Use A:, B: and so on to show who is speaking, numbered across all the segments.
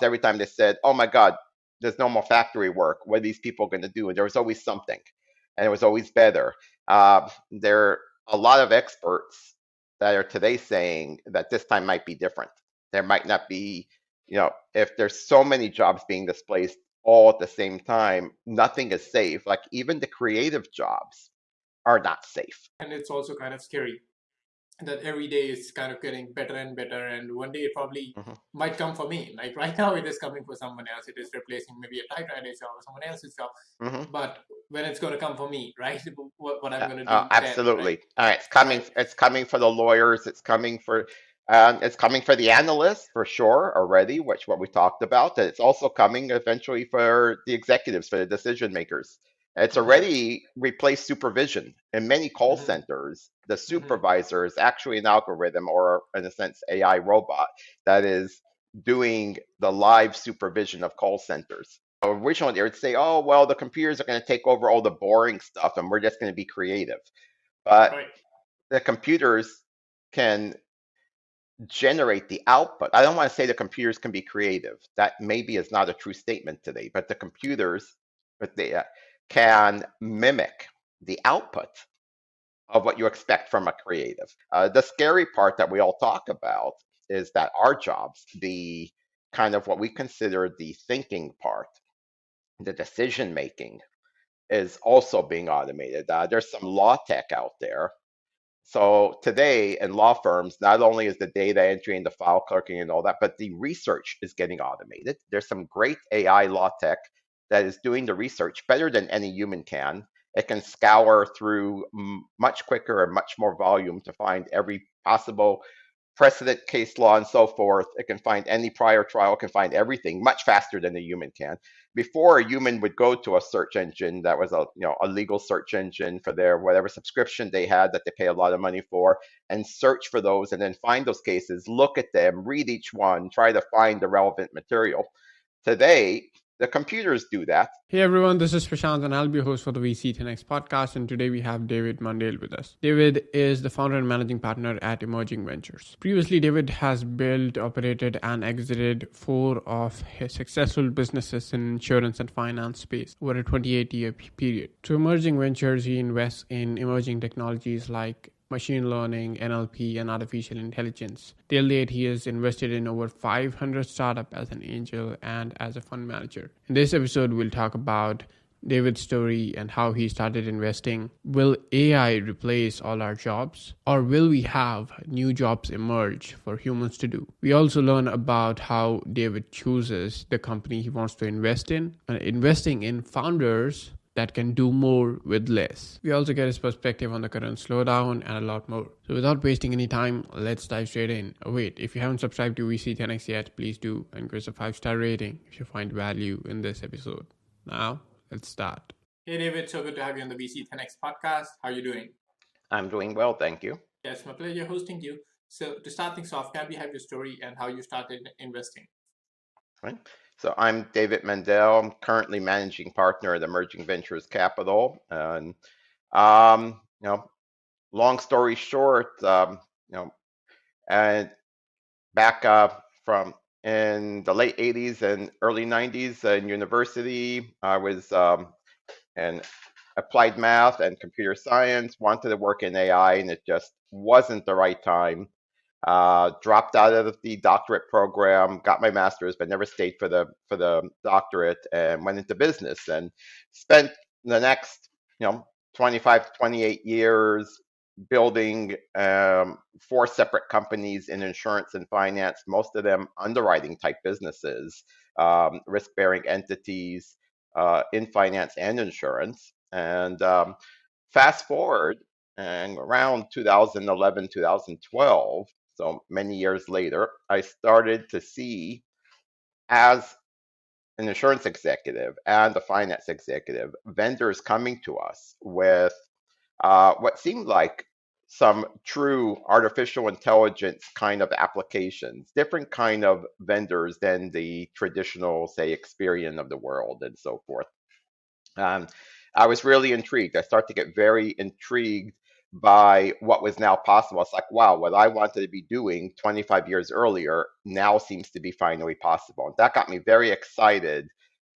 A: almost every time they said, "Oh my God, there's no more factory work. What are these people going to do?" And there was always something, and it was always better. There are a lot of experts that are today saying that this time might be different. There might not be, if there's so many jobs being displaced all at the same time, nothing is safe. Like even the creative jobs are not safe.
B: And it's also kind of scary that every day is kind of getting better and better, and one day it probably
A: Mhm.
B: might come for me. Like right now it is coming for someone else, it is replacing maybe a typewriter job or someone else's job.
A: Mhm.
B: But when it's going to come for me, right? What I'm going to do then, right?
A: Absolutely. All right, it's coming.
B: Right.
A: It's coming for the lawyers. It's coming for the analysts for sure already, which what we talked about. And it's also coming eventually for the executives, for the decision makers. It's
B: Mm-hmm.
A: already replaced supervision in many call
B: Mm-hmm.
A: centers. The
B: Mm-hmm.
A: supervisor is actually an algorithm, or in a sense, AI robot that is doing the live supervision of call centers. Originally, they would say, "Oh, well, the computers are going to take over all the boring stuff, and we're just going to be creative." But
B: Right.
A: the computers can generate the output. I don't want to say the computers can be creative. That maybe is not a true statement today, but the computers, but they can mimic the output of what you expect from a creative. The scary part that we all talk about is that our jobs, the kind of what we consider the thinking part, the decision making, is also being automated. There's some law tech out there. So today in law firms, not only is the data entry and the file clerking and all that, but the research is getting automated. There's some great AI law tech that is doing the research better than any human can. It can scour through much quicker and much more volume to find every possible precedent case law and so forth. It can find any prior trial, it can find everything much faster than a human can. Before, a human would go to a search engine that was a legal search engine for their whatever subscription they had that they pay a lot of money for, and search for those and then find those cases, look at them, read each one, try to find the relevant material. Today, the computers do that.
C: Hey everyone, this is Prashant and I'll be your host for the VC10X podcast. And today we have David Mandel with us. David is the founder and managing partner at Emerging Ventures. Previously, David has built, operated, and exited 4 of his successful businesses in insurance and finance space over a 28-year period. Through Emerging Ventures, he invests in emerging technologies like machine learning, NLP, and artificial intelligence. Till date, he has invested in over 500 startups as an angel and as a fund manager. In this episode, we'll talk about David's story and how he started investing. Will AI replace all our jobs? Or will we have new jobs emerge for humans to do? We also learn about how David chooses the company he wants to invest in, and investing in founders that can do more with less. We also get his perspective on the current slowdown and a lot more. So without wasting any time, let's dive straight in. Oh wait, if you haven't subscribed to VC10X yet, please do, and give us a 5-star rating if you find value in this episode. Now, let's start.
B: Hey David, so good to have you on the VC10X podcast. How are you doing?
A: I'm doing well, thank you.
B: Yeah, it's my pleasure hosting you. So to start things off, can we have your story and how you started investing?
A: Right. So I'm David Mandel. I'm currently managing partner at Emerging Ventures Capital, and um, you know, long story short, you know, and back from in the late 80s and early 90s in university, I was in applied math and computer science, wanted to work in AI, and it just wasn't the right time. Dropped out of the doctorate program, got my master's, but never stayed for the doctorate, and went into business and spent the next 25 to 28 years building 4 separate companies in insurance and finance, most of them underwriting type businesses, risk bearing entities in finance and insurance. And fast forward and around 2011, 2012, so many years later, I started to see, as an insurance executive and a finance executive, vendors coming to us with what seemed like some true artificial intelligence kind of applications, different kind of vendors than the traditional, say, Experian of the world and so forth. Um, I was really intrigued. I started to get very intrigued by what was now possible. It's like, wow, what I wanted to be doing 25 years earlier now seems to be finally possible. And that got me very excited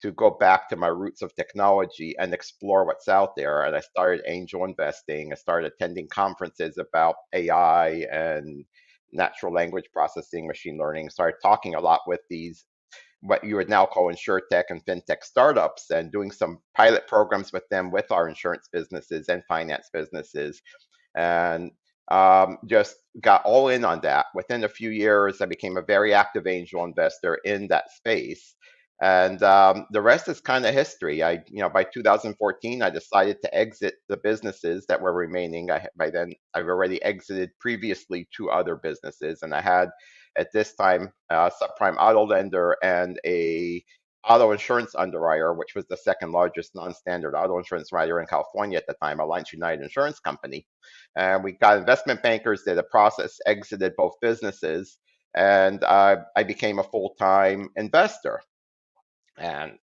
A: to go back to my roots of technology and explore what's out there. And I started angel investing. I started attending conferences about AI and natural language processing, machine learning, started talking a lot with these what you would now call insurtech and fintech startups, and doing some pilot programs with them with our insurance businesses and finance businesses, and just got all in on that. Within a few years, I became a very active angel investor in that space. And the rest is kind of history. By 2014, I decided to exit the businesses that were remaining. By then, I've already exited previously two other businesses, and I had at this time a subprime auto lender and a auto insurance underwriter, which was the second largest non-standard auto insurance writer in California at the time, Alliance United Insurance Company. And we got investment bankers, did a process, exited both businesses, and I became a full-time investor. And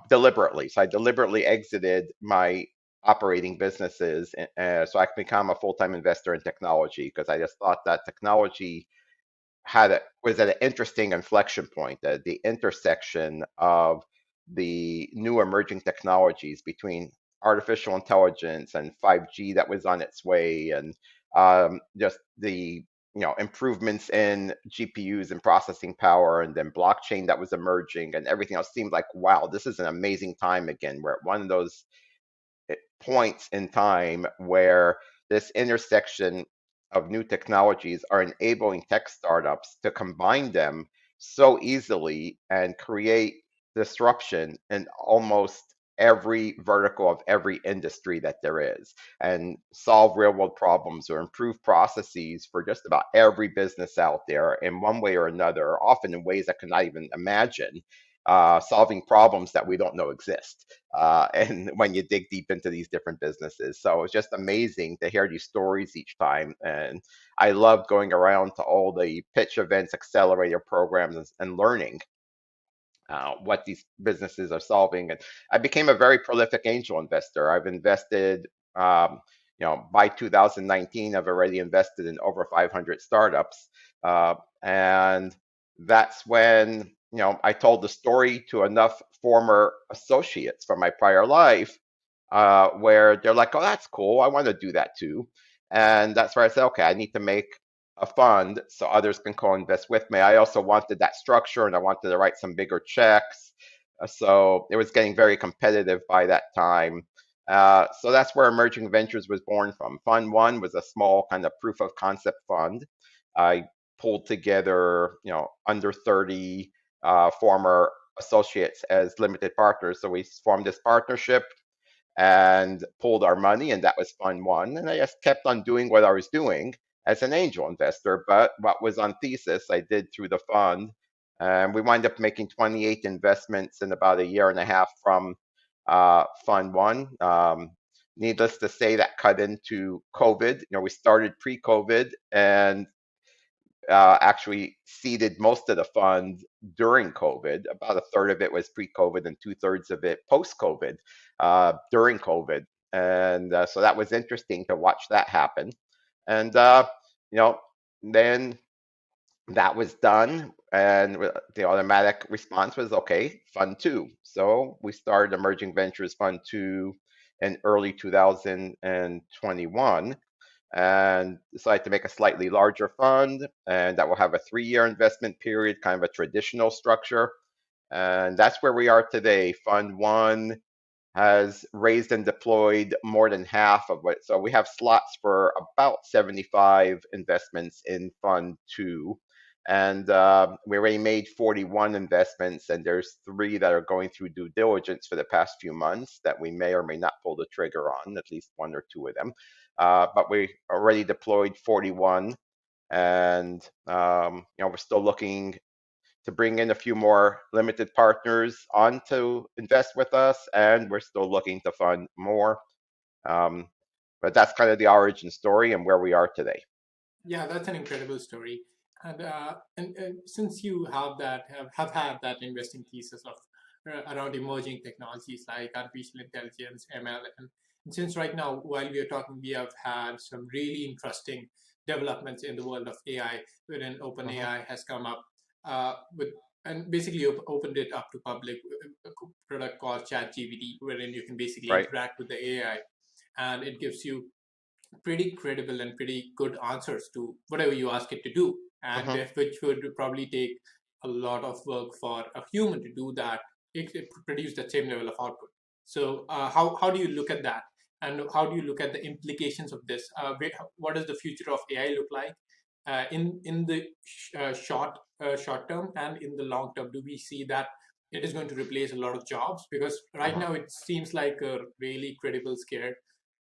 A: deliberately, so I deliberately exited my operating businesses, so I could become a full-time investor in technology, because I just thought that technology was at an interesting inflection point, at the intersection of the new emerging technologies between artificial intelligence and 5G that was on its way, and just the improvements in GPUs and processing power, and then blockchain that was emerging, and everything else seemed like, wow, this is an amazing time again. We're at one of those points in time where this intersection of new technologies are enabling tech startups to combine them so easily and create disruption in almost every vertical of every industry that there is, and solve real world problems or improve processes for just about every business out there in one way or another, often in ways I could not even imagine, solving problems that we don't know exist. And when you dig deep into these different businesses, so it's just amazing to hear these stories each time. And I love going around to all the pitch events, accelerator programs, and learning what these businesses are solving. And I became a very prolific angel investor. I've invested, by 2019, I've already invested in over 500 startups. And that's when, I told the story to enough former associates from my prior life, where they're like, oh, that's cool. I want to do that too. And that's where I said, okay, I need to make a fund so others can co-invest with me. I also wanted that structure, and I wanted to write some bigger checks. So it was getting very competitive by that time. So that's where Emerging Ventures was born from. Fund one was a small kind of proof of concept fund. I pulled together, under 30 former associates as limited partners. So we formed this partnership and pulled our money, and that was fund one. And I just kept on doing what I was doing as an angel investor. But what was on thesis, I did through the fund. And we wind up making 28 investments in about a year and a half from fund one. Needless to say, that cut into COVID. We started pre-COVID, and actually seeded most of the fund during COVID. About a third of it was pre-COVID, and two-thirds of it post-COVID, during COVID. And so that was interesting to watch that happen. And then that was done, and the automatic response was, okay, Fund two. So we started Emerging Ventures Fund two in early 2021, and decided to make a slightly larger fund, and that will have a 3-year investment period, kind of a traditional structure. And that's where we are today. Fund one has raised and deployed more than half of what, so we have slots for about 75 investments in Fund two. And we already made 41 investments, and there's 3 that are going through due diligence for the past few months that we may or may not pull the trigger on, at least 1 or 2 of them. But we already deployed 41, and we're still looking to bring in a few more limited partners on to invest with us, and we're still looking to fund more. But that's kind of the origin story and where we are today.
B: Yeah, that's an incredible story. And since you have had that investing thesis of around emerging technologies like artificial intelligence, ML, and Since right now, while we are talking, we have had some really interesting developments in the world of AI, wherein
A: Hmm.
B: OpenAI has come up with and basically opened it up to public, a product called ChatGPT, wherein you can basically
A: Right.
B: interact with the AI, and it gives you pretty credible and pretty good answers to whatever you ask it to do, and
A: Hmm.
B: which would probably take a lot of work for a human to do that. It produce the same level of output. So how do you look at that, and how do you look at the implications of this? What does the future of AI look like in the short term, and in the long term? Do we see that it is going to replace a lot of jobs? Because right
A: Hmm.
B: now it seems like a really credible scare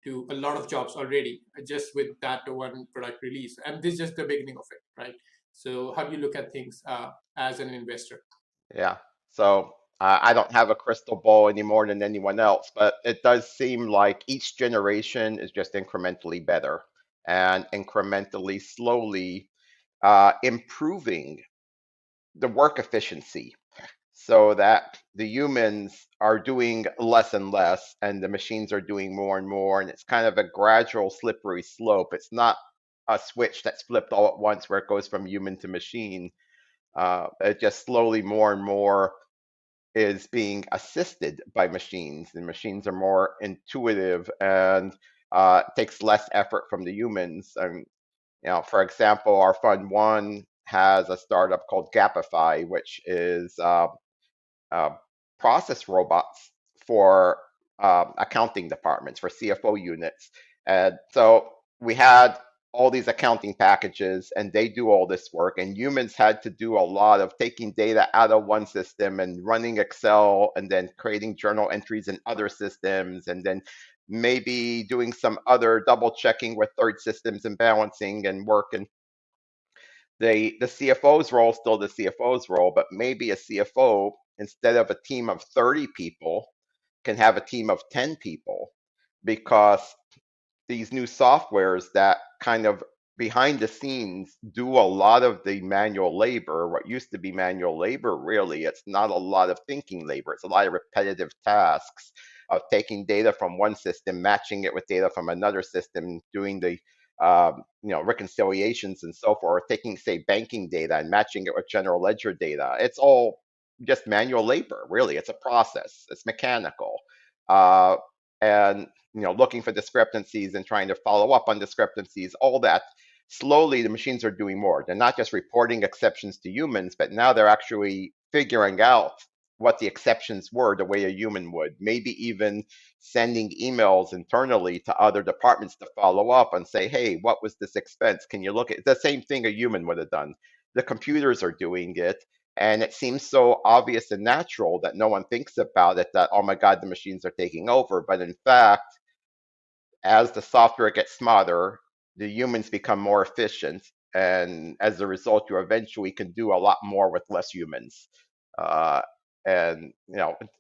B: to a lot of jobs already just with that one product release, and this is just the beginning of it, right? So how do you look at things as an investor?
A: Yeah. So I don't have a crystal ball any more than anyone else, but it does seem like each generation is just incrementally better and incrementally, slowly improving the work efficiency so that the humans are doing less and less and the machines are doing more and more. And it's kind of a gradual, slippery slope. It's not a switch that's flipped all at once where it goes from human to machine. It just slowly more and more is being assisted by machines, and machines are more intuitive and takes less effort from the humans. For example, our fund one has a startup called Gapify, which is uh, process robots for accounting departments, for CFO units. And so we had all these accounting packages, and they do all this work. And humans had to do a lot of taking data out of one system and running Excel, and then creating journal entries in other systems, and then maybe doing some other double checking with third systems and balancing and work. And the CFO's role is still the CFO's role, but maybe a CFO, instead of a team of 30 people, can have a team of 10 people, because these new softwares that kind of behind the scenes do a lot of the manual labor. What used to be manual labor, really, it's not a lot of thinking labor. It's a lot of repetitive tasks of taking data from one system, matching it with data from another system, doing the reconciliations and so forth, taking, say, banking data and matching it with general ledger data. It's all just manual labor, really. It's a process. It's mechanical. Uh, and looking for discrepancies and trying to follow up on discrepancies, all that. Slowly, the machines are doing more. They're not just reporting exceptions to humans, but now they're actually figuring out what the exceptions were the way a human would. Maybe even sending emails internally to other departments to follow up and say, hey, what was this expense? Can you look at the same thing a human would have done? The computers are doing it. And it seems so obvious and natural that no one thinks about it, that, oh my God, the machines are taking over. But in fact, as the software gets smarter, the humans become more efficient. And as a result, you eventually can do a lot more with less humans. Uh, and,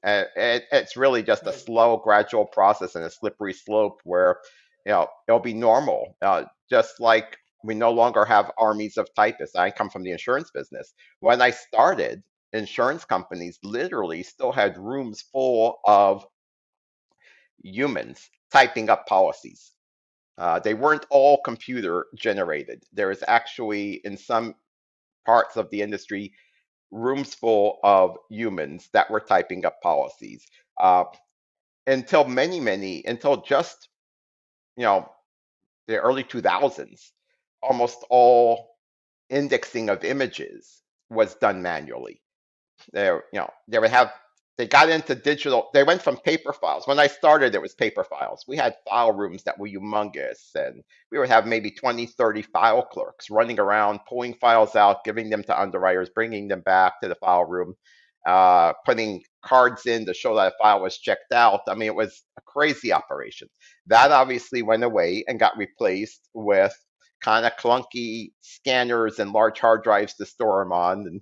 A: it's really just a
B: Right.
A: slow, gradual process and a slippery slope where, it'll be normal. Just like we no longer have armies of typists. I come from the insurance business. When I started, insurance companies literally still had rooms full of humans typing up policies. They weren't all computer generated. There is actually, in some parts of the industry, rooms full of humans that were typing up policies. Uh, until just, you know, the early 2000s, almost all indexing of images was done manually. They would have, they got into digital. They went from paper files. When I started, it was paper files. We had file rooms that were humongous, and we would have maybe 20, 30 file clerks running around, pulling files out, giving them to underwriters, bringing them back to the file room, putting cards in to show that a file was checked out. I mean, it was a crazy operation. That obviously went away and got replaced with kind of clunky scanners and large hard drives to store them on.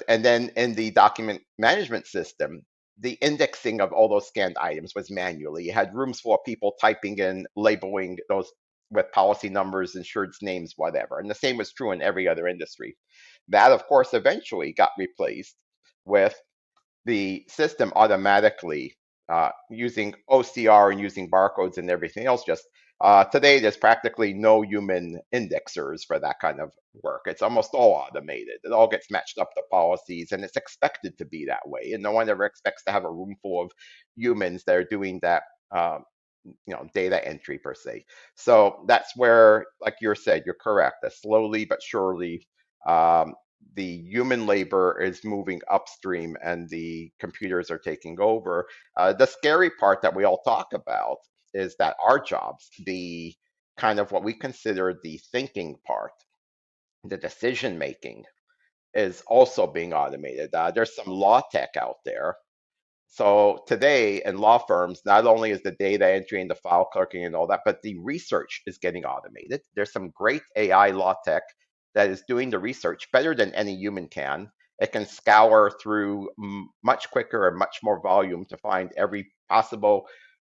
A: And then in the document management system, the indexing of all those scanned items was manually. You had rooms full of people typing in, labeling those with policy numbers, insured's names, whatever. And the same was true in every other industry. That, of course, eventually got replaced with the system automatically. using OCR and using barcodes and everything else. Just today, there's practically no human indexers for that kind of work. It's almost all automated. It all gets matched up to policies, and it's expected to be that way. And no one ever expects to have a room full of humans that are doing that. Data entry per se. So that's where, like you said, you're correct. That slowly but surely, um, the human labor is moving upstream and the computers are taking over. The scary part that we all talk about is that our jobs, the kind of what we consider the thinking part, the decision making, is also being automated. There's some law tech out there. So today in law firms, not only is the data entry and the file clerking and all that, but the research is getting automated. There's some great AI law tech that is doing the research better than any human can. It can scour through much quicker and much more volume to find every possible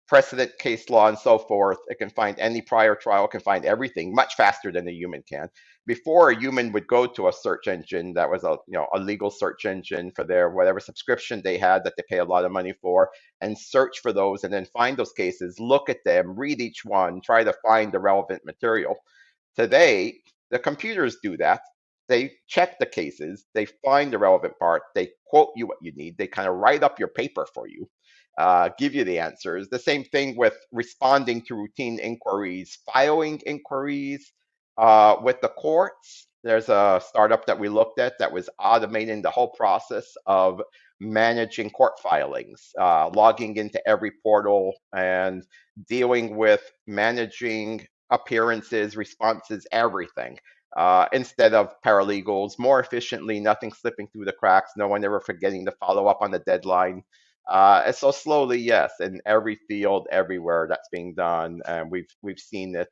A: precedent case law and so forth. It can find any prior trial, it can find everything much faster than a human can. Before, a human would go to a search engine that was a legal search engine for their whatever subscription they had that they pay a lot of money for, and search for those and then find those cases, look at them, read each one, try to find the relevant material. Today, the computers do that. They check the cases, they find the relevant part, they quote you what you need, they kind of write up your paper for you, give you the answers. The same thing with responding to routine inquiries, filing inquiries with the courts. There's a startup that we looked at that was automating the whole process of managing court filings, logging into every portal and dealing with managing appearances, responses, everything. Instead of paralegals, more efficiently, nothing slipping through the cracks, no one ever forgetting to follow up on the deadline. And so slowly, yes, in every field, everywhere that's being done, and we've seen it.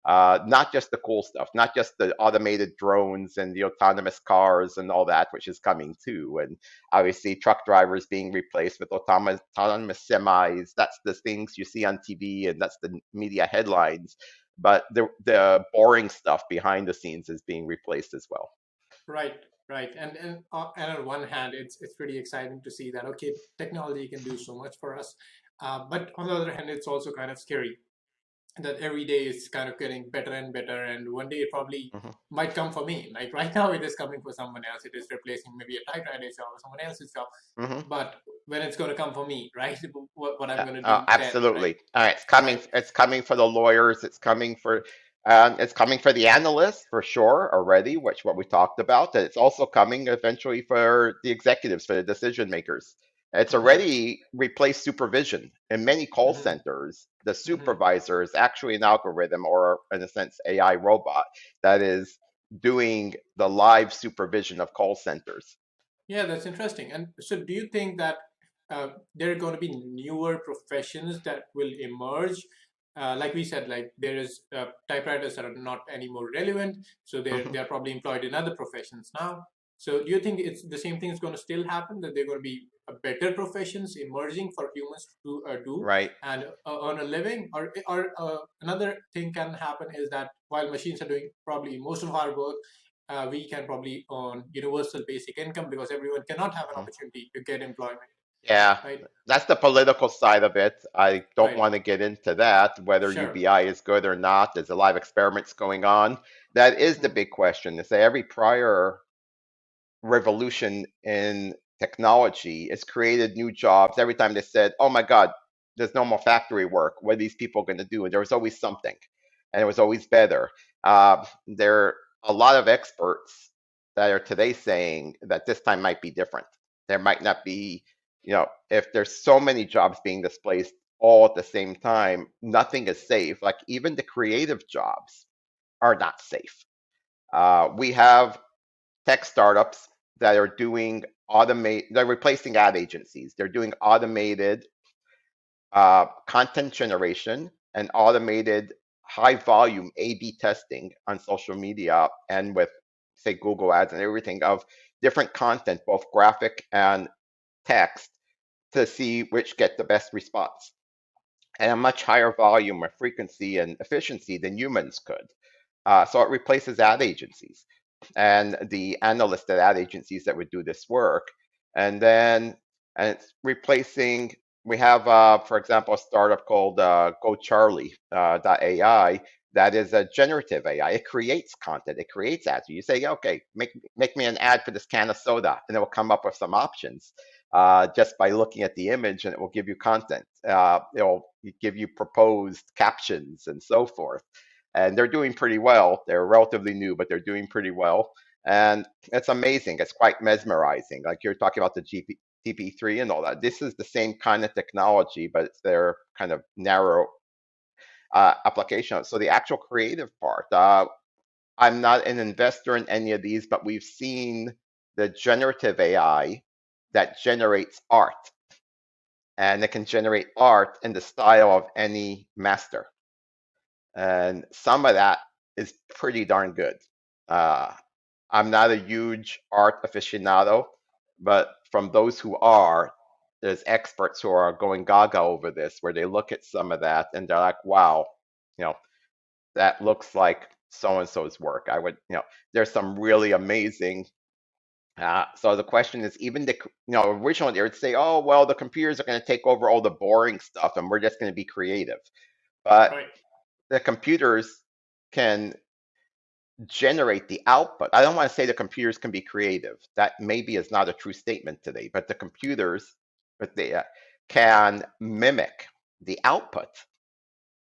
A: Not just the cool stuff, not just the automated drones and the autonomous cars and all that, which is coming too. And obviously, truck drivers being replaced with autonomous semis. That's the things you see on TV, and that's the media headlines. But the boring stuff behind the scenes is being replaced as well.
B: Right, right. And on one hand, it's pretty exciting to see that okay, technology can do so much for us, but on the other hand, it's also kind of scary that every day is kind of getting better and better, and one day it probably
A: Hmm.
B: might come for me. Like right now, it is coming for someone else. It is replacing maybe a typewriter job or someone else's job.
A: Hmm.
B: But when it's going to come for me, right? What I'm going to do then, right?
A: Absolutely. All right, it's coming.
B: Right.
A: It's coming for the lawyers. It's coming for the analysts for sure already, which what we talked about. And it's also coming eventually for the executives, for the decision makers. It's
B: Mm-hmm.
A: already replaced supervision in many call
B: Mm-hmm.
A: centers. The
B: Mm-hmm.
A: supervisor is actually an algorithm or, in a sense, AI robot that is doing the live supervision of call centers.
B: Yeah, that's interesting. And so, do you think that there are going to be newer professions that will emerge? Like we said, like there is typewriters that are not anymore relevant, so
A: Hmm.
B: they're probably employed in other professions now. So, do you think it's the same thing is going to still happen? That there are going to be better professions emerging for humans to do
A: Right.
B: and earn a living, or another thing can happen is that while machines are doing probably most of our work, we can probably earn universal basic income because everyone cannot have an
A: Mhm.
B: opportunity to get employment,
A: Yeah,
B: right?
A: that's the political side of it. I don't
B: Right.
A: want to get into that, whether
B: Sure.
A: UBI is good or not. There's a lot of experiments going on. That is the
B: Mhm.
A: big question. To say every prior revolution in technology has created new jobs. Every time they said, oh my God, there's no more factory work. What are these people going to do? And there was always something, and it was always better. There are a lot of experts that are today saying that this time might be different. There might not be, if there's so many jobs being displaced all at the same time, nothing is safe. Like even the creative jobs are not safe. We have tech startups that are doing they're replacing ad agencies. They're doing automated content generation and automated high volume A/B testing on social media and with, say, Google Ads and everything of different content, both graphic and text, to see which get the best response and a much higher volume or frequency and efficiency than humans could. So it replaces ad agencies and the analysts at ad agencies that would do this work. And then and it's replacing we have, for example, a startup called GoCharlie.ai that is a generative AI. It creates content. It creates ads. You say, okay, make me an ad for this can of soda, and it will come up with some options just by looking at the image, and it will give you content. It'll give you proposed captions and so forth. And they're doing pretty well. They're relatively new, but they're doing pretty well. And it's amazing. It's quite mesmerizing. Like you're talking about the TP3 and all that. This is the same kind of technology, but it's their kind of narrow application. So the actual creative part, I'm not an investor in any of these, but we've seen the generative AI that generates art, and it can generate art in the style of any master. And some of that is pretty darn good. Uh, I'm not a huge art aficionado, but from those who are, there's experts who are going gaga over this, where they look at some of that and they're like, wow, you know, that looks like so and so's work. I would, there's some really amazing. So the question is, even originally they would say, oh, well, the computers are going to take over all the boring stuff and we're just going to be creative. But
B: Right.
A: the computers can generate the output. I don't want to say the computers can be creative. That maybe is not a true statement today, but the computers, but they can mimic the output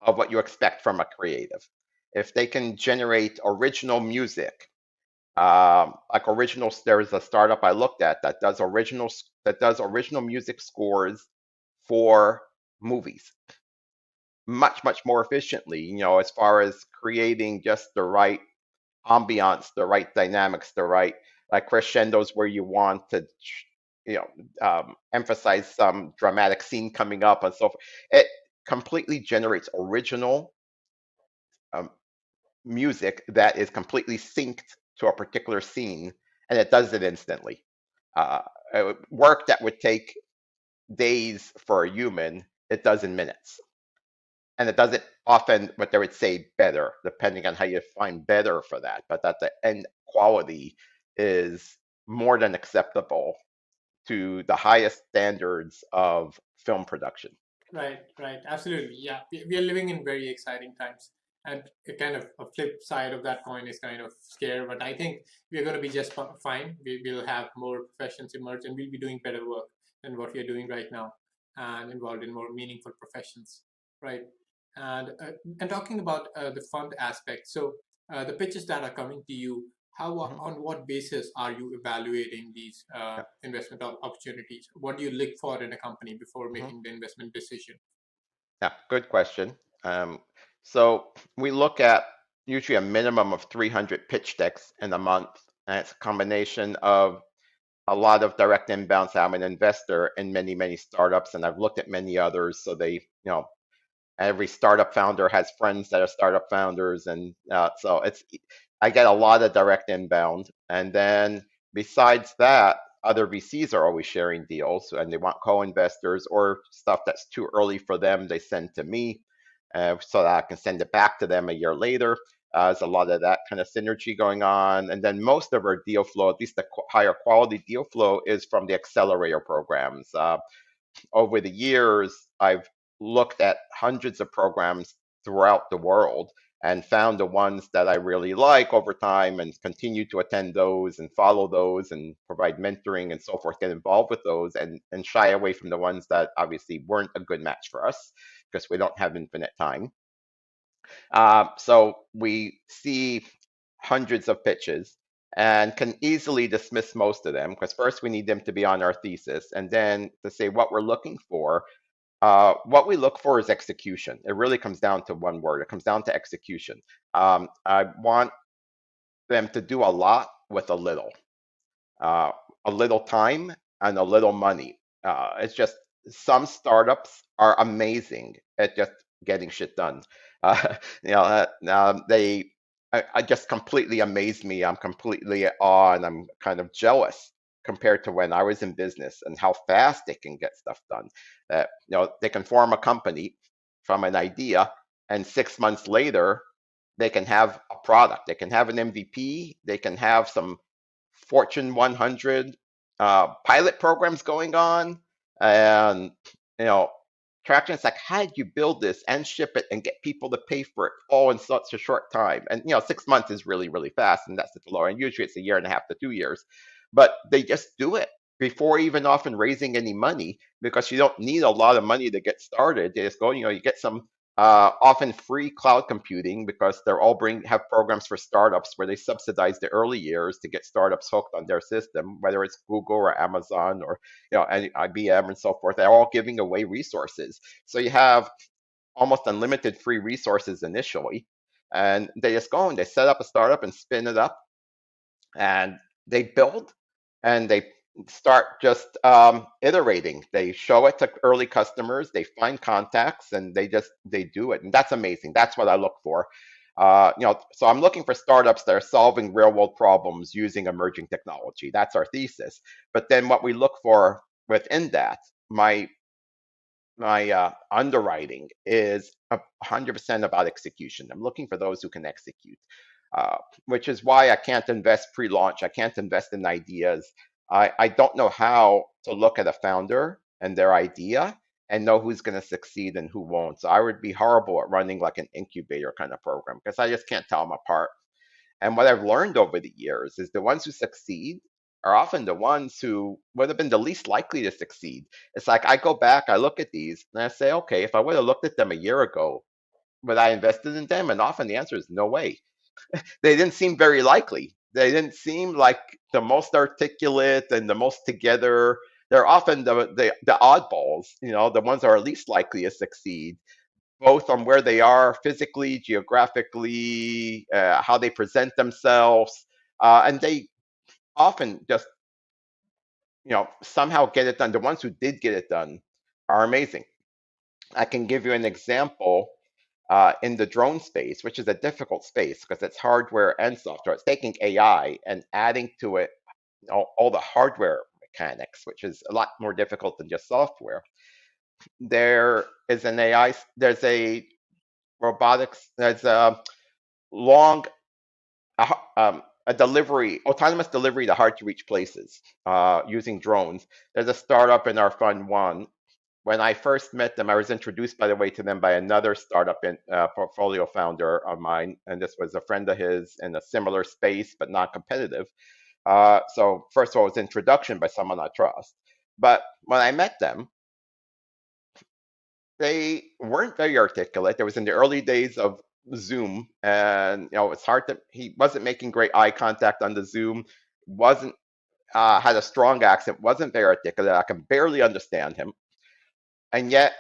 A: of what you expect from a creative. If they can generate original music, like original, there is a startup I looked at that does original music scores for movies much more efficiently. As far as creating just the right ambiance, the right dynamics, the right like crescendos where you want to, emphasize some dramatic scene coming up and so forth. It completely generates original um, music that is completely synced to a particular scene, and it does it instantly. Uh, Work that would take days for a human, it does in minutes. And it does it often what they would say better, depending on how you find better for that. But that the end quality is more than acceptable to the highest standards of film production.
B: Right, right, absolutely. Yeah, we are living in very exciting times, and a kind of a flip side of that coin is kind of scare. But I think we're going to be just fine. Will have more professions emerge, and we'll be doing better work than what we are doing right now, and involved in more meaningful professions, right? And talking about the fund aspect, so the pitches that are coming to you, how
A: Mhm.
B: on what basis are you evaluating these
A: Yeah.
B: investment opportunities? What do you look for in a company before
A: Mhm.
B: making the investment decision?
A: Yeah, good question. So we look at usually a minimum of 300 pitch decks in a month, and it's a combination of a lot of direct inbounds. I'm an investor in many startups, and I've looked at many others. So every startup founder has friends that are startup founders, and so I get a lot of direct inbound. And then besides that, other VCs are always sharing deals, and they want co-investors or stuff that's too early for them. They send to me, so that I can send it back to them a year later. There's a lot of that kind of synergy going on. And then most of our deal flow, at least the higher quality deal flow, is from the accelerator programs. Over the years, I've looked at hundreds of programs throughout the world and found the ones that I really like over time and continue to attend those and follow those and provide mentoring and so forth, get involved with those and shy away from the ones that obviously weren't a good match for us because we don't have infinite time. So we see hundreds of pitches and can easily dismiss most of them because first we need them to be on our thesis and then to say what we're looking for. What we look for is execution. It really comes down to one word. It comes down to execution. I want them to do a lot with uh, a little time and a little money. It's just some startups are amazing at just getting shit done. Uh, I just completely amaze me. I'm completely awe and I'm kind of jealous compared to when I was in business and how fast they can get stuff done. That they can form a company from an idea, and 6 months later they can have a product. They can have an MVP. They can have some Fortune 100 pilot programs going on, and you know, traction. It's like, how did you build this and ship it and get people to pay for it all in such a short time? And 6 months is really, really fast, and that's at the lower end. Usually, it's a year and a half to 2 years, but they just do it before even often raising any money because you don't need a lot of money to get started. They just go, you get some often free cloud computing because they're all have programs for startups where they subsidize the early years to get startups hooked on their system, whether it's Google or Amazon or and IBM and so forth. They're all giving away resources, so you have almost unlimited free resources initially, and they just go and they set up a startup and spin it up, and they build and they start just iterating. They show it to early customers, they find contacts, and they do it, and that's amazing. That's what I look for. So I'm looking for startups that are solving real world problems using emerging technology. That's our thesis. But then what we look for within that, my underwriting is 100% about execution. I'm looking for those who can execute, which is why I can't invest pre-launch. I can't invest in ideas. I don't know how to look at a founder and their idea and know who's going to succeed and who won't. So I would be horrible at running like an incubator kind of program because I just can't tell them apart. And what I've learned over the years is the ones who succeed are often the ones who would have been the least likely to succeed. It's like I go back, I look at these, and I say, okay, if I would have looked at them a year ago, would I invested in them? And often the answer is no way. They didn't seem very likely. They didn't seem like the most articulate and the most together. They're often the oddballs, the ones that are least likely to succeed both on where they are physically, geographically, how they present themselves, and they often just somehow get it done. The ones who did get it done are amazing. I can give you an example in the drone space, which is a difficult space because it's hardware and software. It's taking AI and adding to it all the hardware mechanics, which is a lot more difficult than just software. There is an AI, there's a robotics, there's a long a delivery, autonomous delivery to hard to reach places using drones. There's a startup in our fund one. When I first met them, I was introduced, by the way, to them by another startup in portfolio founder of mine, and this was a friend of his in a similar space but not competitive. So first of all, it was introduction by someone I trust. But when I met them, they weren't very articulate. It was in the early days of Zoom, and it's hard to. He wasn't making great eye contact on the Zoom. Wasn't Had a strong accent. Wasn't very articulate. I could barely understand him, and yet,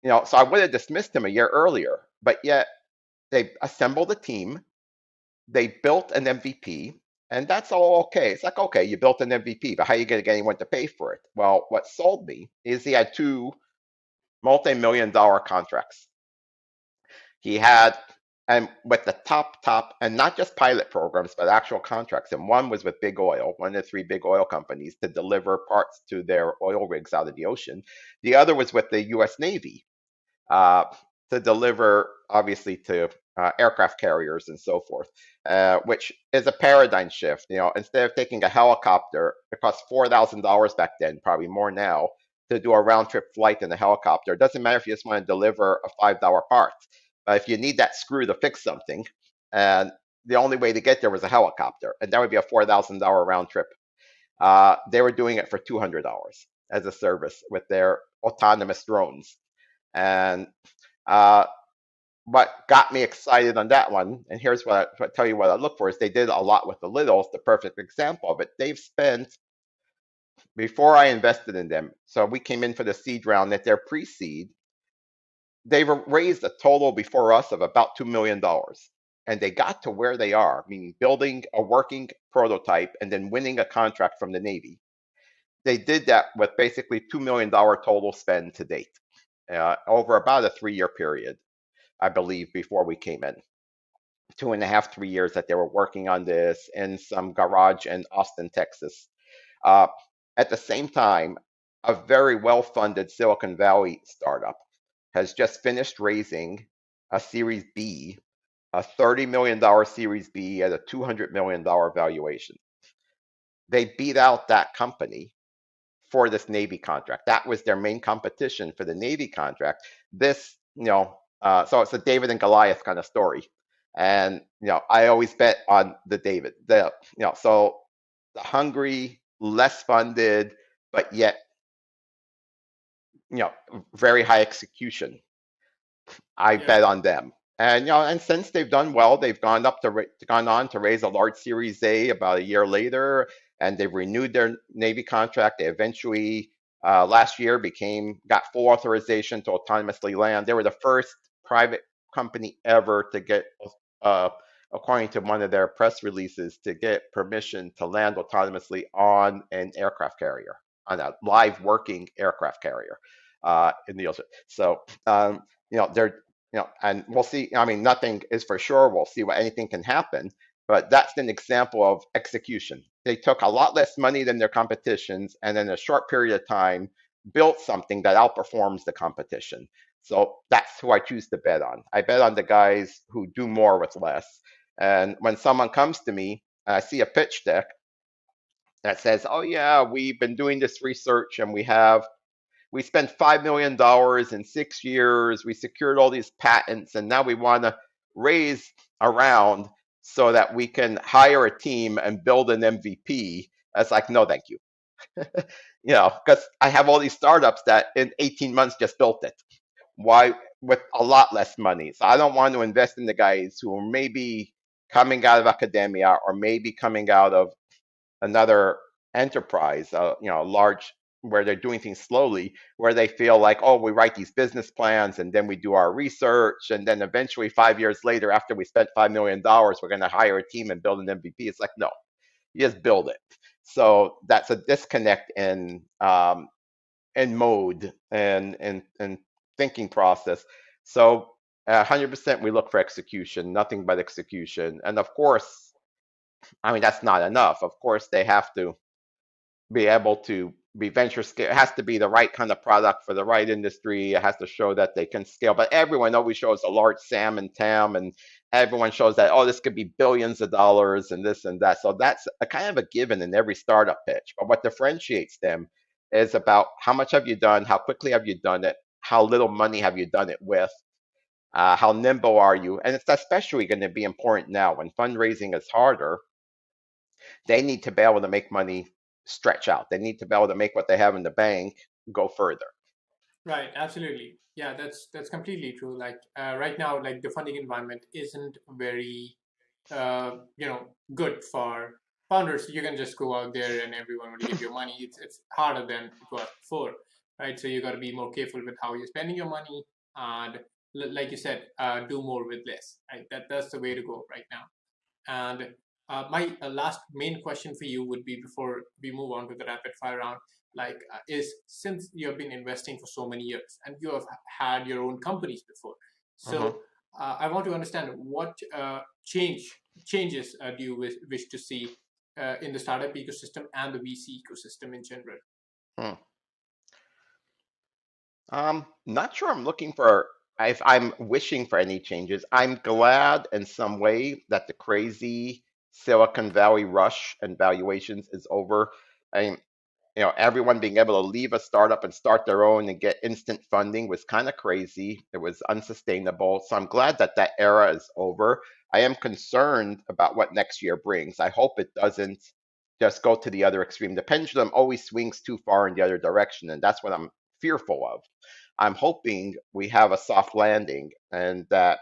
A: so I would have dismissed him a year earlier. But yet, they assembled a team. They built an MVP, and that's all okay. It's like, okay, you built an MVP, but how are you going to get anyone to pay for it? Well, what sold me is he had two multi-million-dollar contracts. He had, and with the top, and not just pilot programs, but actual contracts. And one was with Big Oil, one of the three big oil companies, to deliver parts to their oil rigs out of the ocean. The other was with the U.S. Navy uh, to deliver, obviously, to aircraft carriers and so forth, which is a paradigm shift. Instead of taking a helicopter, it costs $4,000 back then, probably more now, to do a round trip flight in a helicopter. It doesn't matter if you just want to deliver a $5 part. If you need that screw to fix something, and the only way to get there was a helicopter, and that would be a $4,000 round trip. They were doing it for $200 as a service with their autonomous drones. And what got me excited on that one, and here's what I tell you what I look for, is they did a lot with the littles. The perfect example of it. They've spent, before I invested in them, so we came in for the seed round at their pre-seed, they've raised a total before us of about $2 million. And they got to where they are, meaning building a working prototype and then winning a contract from the Navy. They did that with basically $2 million total spend to date, over about a 3-year period, I believe, before we came in. 2.5, 3 years that they were working on this in some garage in Austin, Texas. Uh, at the same time, a very well-funded Silicon Valley startup has just finished raising a Series B, a $30 million Series B at a $200 million valuation. They beat out that company for this Navy contract. That was their main competition for the Navy contract. This, so it's a David and Goliath kind of story. And, I always bet on the David, so the hungry, less funded, but yet, very high execution. I
B: Yeah.
A: bet on them. And and since they've done well, they've gone on to raise a large Series A about a year later, and they've renewed their Navy contract. They eventually last year got full authorization to autonomously land. They were the first private company ever to get, uh, according to one of their press releases, to get permission to land autonomously on an aircraft carrier, on a live working aircraft carrier in the ocean. So they're and we'll see. I mean, nothing is for sure. We'll see what anything can happen. But that's an example of execution. They took a lot less money than their competitions, and in a short period of time, built something that outperforms the competition. So that's who I choose to bet on. I bet on the guys who do more with less. And when someone comes to me, I see a pitch deck that says, "Oh yeah, we've been doing this research, and we spent $5 million in 6 years. We secured all these patents, and now we want to raise around so that we can hire a team and build an MVP." It's like, no, thank you. Because I have all these startups that in 18 months just built it. Why? With a lot less money. So I don't want to invest in the guys who are maybe coming out of academia or maybe coming out of another enterprise, large, where they're doing things slowly, where they feel like, oh, we write these business plans and then we do our research, and then eventually 5 years later, after we spent $5 million, we're going to hire a team and build an MVP. It's like, no, you just build it. So that's a disconnect in mode and thinking process. So 100% we look for execution, nothing but execution. And of course, I mean, that's not enough. Of course, they have to be able to be venture scale. It has to be the right kind of product for the right industry. It has to show that they can scale. But everyone always shows a large SAM and TAM, and everyone shows that, oh, this could be billions of dollars and this and that. So that's a kind of a given in every startup pitch. But what differentiates them is about how much have you done, how quickly have you done it, how little money have you done it with, how nimble are you, and it's especially going to be important now when fundraising is harder. They need to be able to make money stretch out. They need to be able to make what they have in the bank go further.
B: Right, absolutely. Yeah, that's completely true. Like right now, like the funding environment isn't very good for founders. You can just go out there and everyone will give you money. It's harder than it was before, right? So you got to be more careful with how you're spending your money, and like you said, do more with less. Right? That's the way to go right now. And my last main question for you would be, before we move on to the rapid fire round, like is, since you have been investing for so many years and you have had your own companies before,
A: Uh-huh.
B: so I want to understand what changes do you wish to see in the startup ecosystem and the VC ecosystem in general?
A: Hmm. Not sure I'm looking for, if I'm wishing for any changes. I'm glad in some way that the crazy Silicon Valley rush and valuations is over. I mean, everyone being able to leave a startup and start their own and get instant funding was kind of crazy. It was unsustainable. So I'm glad that that era is over. I am concerned about what next year brings. I hope it doesn't just go to the other extreme. The pendulum always swings too far in the other direction, and that's what I'm fearful of. I'm hoping we have a soft landing, and that,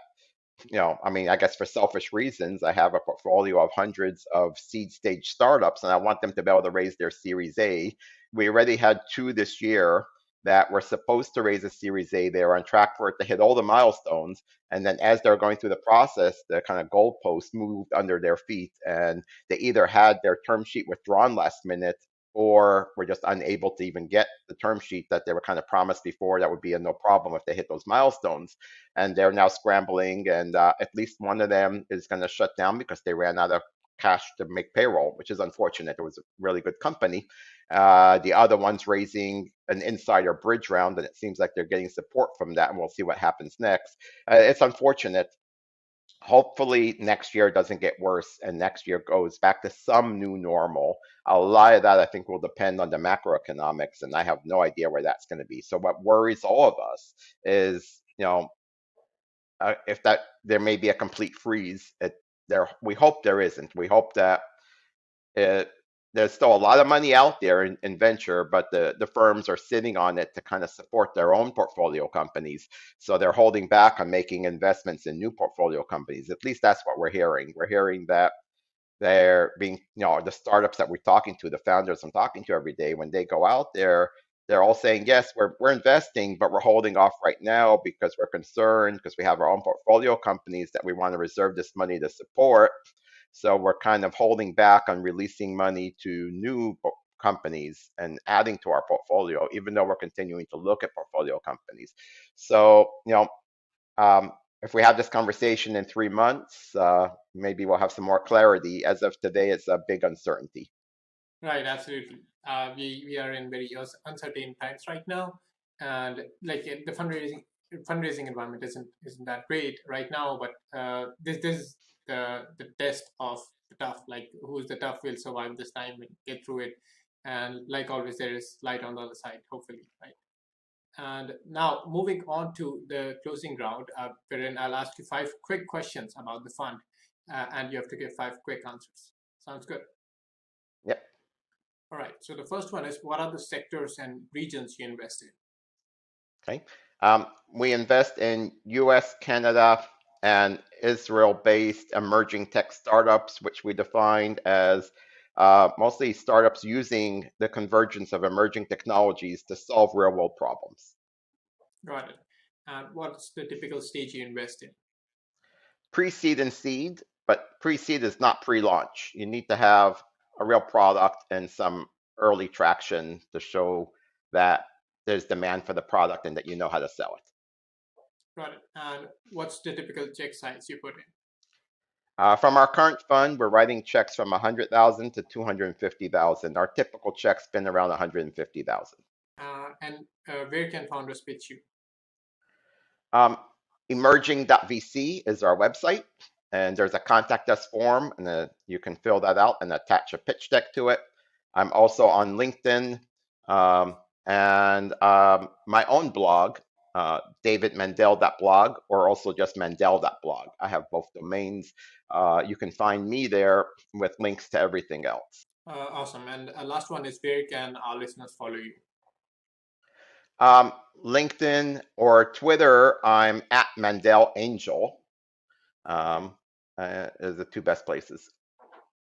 A: I mean, I guess for selfish reasons, I have a portfolio of hundreds of seed stage startups, and I want them to be able to raise their Series A. We already had two this year that were supposed to raise a Series A. They were on track for it to hit all the milestones. And then as they're going through the process, the kind of goalposts moved under their feet, and they either had their term sheet withdrawn last minute, or were just unable to even get the term sheet that they were kind of promised before that would be a no problem if they hit those milestones. And they're now scrambling, and at least one of them is going to shut down because they ran out of cash to make payroll, which is unfortunate. It was a really good company. The other one's raising an insider bridge round, and it seems like they're getting support from that, and we'll see what happens next. It's unfortunate. hopefully next year doesn't get worse and next year goes back to some new normal. A lot of that I think will depend on the macroeconomics, and I have no idea where that's going to be. So what worries all of us is, if that there may be a complete freeze. We hope there isn't. We hope that it, there's still a lot of money out there in venture, but the firms are sitting on it to kind of support their own portfolio companies. So they're holding back on making investments in new portfolio companies. At least that's what we're hearing. We're hearing that they're being, the startups that we're talking to, the founders I'm talking to every day, when they go out there, they're all saying, yes, we're investing, but we're holding off right now because we're concerned because we have our own portfolio companies that we want to reserve this money to support. So we're kind of holding back on releasing money to new companies and adding to our portfolio, even though we're continuing to look at portfolio companies. So, if we have this conversation in 3 months, maybe we'll have some more clarity. As of today, it's a big uncertainty.
B: Right, absolutely. We are in very uncertain times right now, and like the fundraising environment isn't that great right now. But this is the test of the tough. Like who's the tough will survive this time and get through it. And like always, there is light on the other side, hopefully, right? And now moving on to the closing round, wherein I'll ask you 5 quick questions about the fund, and you have to give 5 quick answers. Sounds good.
A: Yep.
B: All right. So the first one is, what are the sectors and regions you invest in?
A: Okay. We invest in US, Canada, and Israel-based emerging tech startups, which we defined as mostly startups using the convergence of emerging technologies to solve real-world problems.
B: Got it. And what's the typical stage you invest in?
A: Pre-seed and seed, but pre-seed is not pre-launch. You need to have a real product and some early traction to show that there's demand for the product and that you know how to sell it.
B: Got it. And what's the typical check size you put in?
A: From our current fund, we're writing checks from 100,000 to 250,000. Our typical check's been around 150,000.
B: And where can founders pitch you?
A: Emerging.vc is our website, and there's a contact us form, and you can fill that out and attach a pitch deck to it. I'm also on LinkedIn, and my own blog, davidmandel.blog, or also just mandel.blog. I have both domains. You can find me there with links to everything else.
B: Awesome. And last one is, where can our listeners follow you?
A: LinkedIn or Twitter, I'm at Mandel Angel. Is the 2 best places.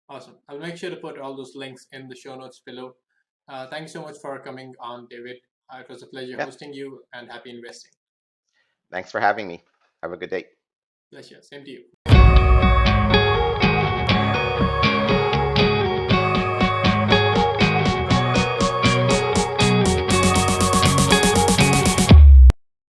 B: Awesome. I'll make sure to put all those links in the show notes below. Thank you so much for coming on, David. It was a pleasure hosting you, and happy investing.
A: Thanks for having me. Have a good day.
B: Pleasure. Same to you.